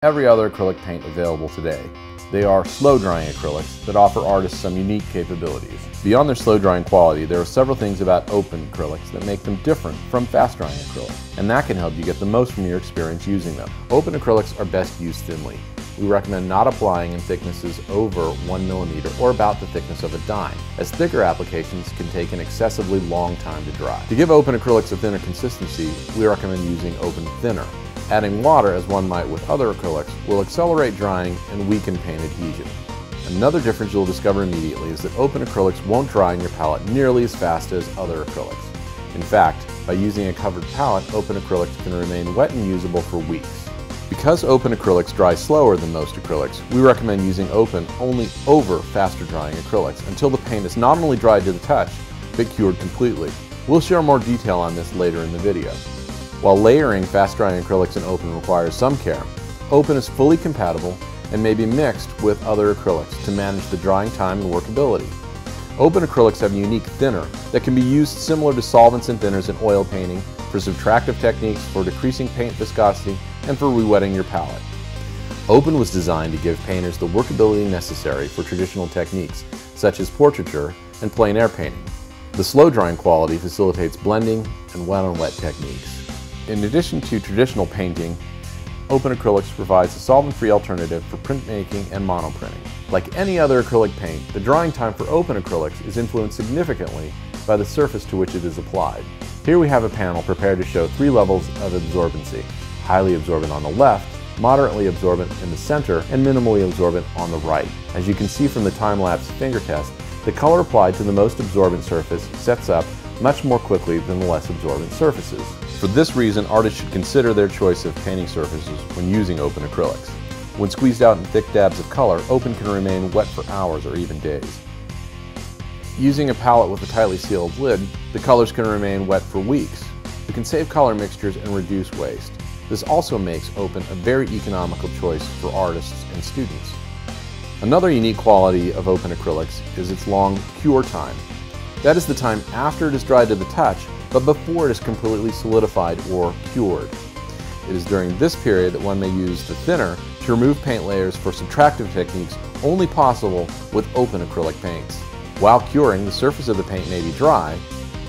every other acrylic paint available today. They are slow-drying acrylics that offer artists some unique capabilities. Beyond their slow-drying quality, there are several things about open acrylics that make them different from fast-drying acrylics, and that can help you get the most from your experience using them. Open acrylics are best used thinly. We recommend not applying in thicknesses over 1 millimeter or about the thickness of a dime, as thicker applications can take an excessively long time to dry. To give open acrylics a thinner consistency, we recommend using open thinner. Adding water, as one might with other acrylics, will accelerate drying and weaken paint adhesion. Another difference you'll discover immediately is that open acrylics won't dry in your palette nearly as fast as other acrylics. In fact, by using a covered palette, open acrylics can remain wet and usable for weeks. Because open acrylics dry slower than most acrylics, we recommend using open only over faster drying acrylics until the paint is not only dried to the touch, but cured completely. We'll share more detail on this later in the video. While layering fast-drying acrylics in open requires some care, open is fully compatible and may be mixed with other acrylics to manage the drying time and workability. Open acrylics have a unique thinner that can be used similar to solvents and thinners in oil painting, for subtractive techniques, for decreasing paint viscosity, and for re-wetting your palette. Open was designed to give painters the workability necessary for traditional techniques, such as portraiture and plein air painting. The slow-drying quality facilitates blending and wet-on-wet techniques. In addition to traditional painting, open acrylics provides a solvent-free alternative for printmaking and monoprinting. Like any other acrylic paint, the drying time for open acrylics is influenced significantly by the surface to which it is applied. Here we have a panel prepared to show 3 levels of absorbency: highly absorbent on the left, moderately absorbent in the center, and minimally absorbent on the right. As you can see from the time-lapse finger test, the color applied to the most absorbent surface sets up much more quickly than the less absorbent surfaces. For this reason, artists should consider their choice of painting surfaces when using open acrylics. When squeezed out in thick dabs of color, open can remain wet for hours or even days. Using a palette with a tightly sealed lid, the colors can remain wet for weeks. You can save color mixtures and reduce waste. This also makes open a very economical choice for artists and students. Another unique quality of open acrylics is its long cure time. That is the time after it is dried to the touch, but before it is completely solidified or cured. It is during this period that one may use the thinner to remove paint layers for subtractive techniques only possible with open acrylic paints. While curing, the surface of the paint may be dry,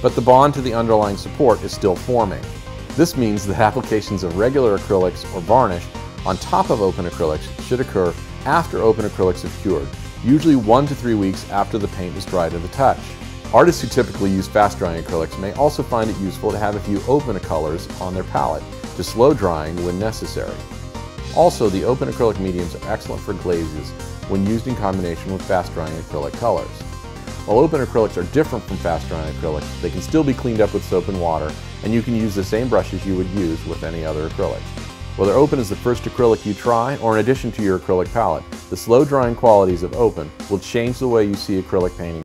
but the bond to the underlying support is still forming. This means that applications of regular acrylics or varnish on top of open acrylics should occur after open acrylics have cured, usually 1 to 3 weeks after the paint is dry to the touch. Artists who typically use fast-drying acrylics may also find it useful to have a few open colors on their palette to slow drying when necessary. Also, the open acrylic mediums are excellent for glazes when used in combination with fast-drying acrylic colors. While open acrylics are different from fast-drying acrylics, they can still be cleaned up with soap and water, and you can use the same brushes you would use with any other acrylic. Whether open is the first acrylic you try or in addition to your acrylic palette, the slow-drying qualities of open will change the way you see acrylic painting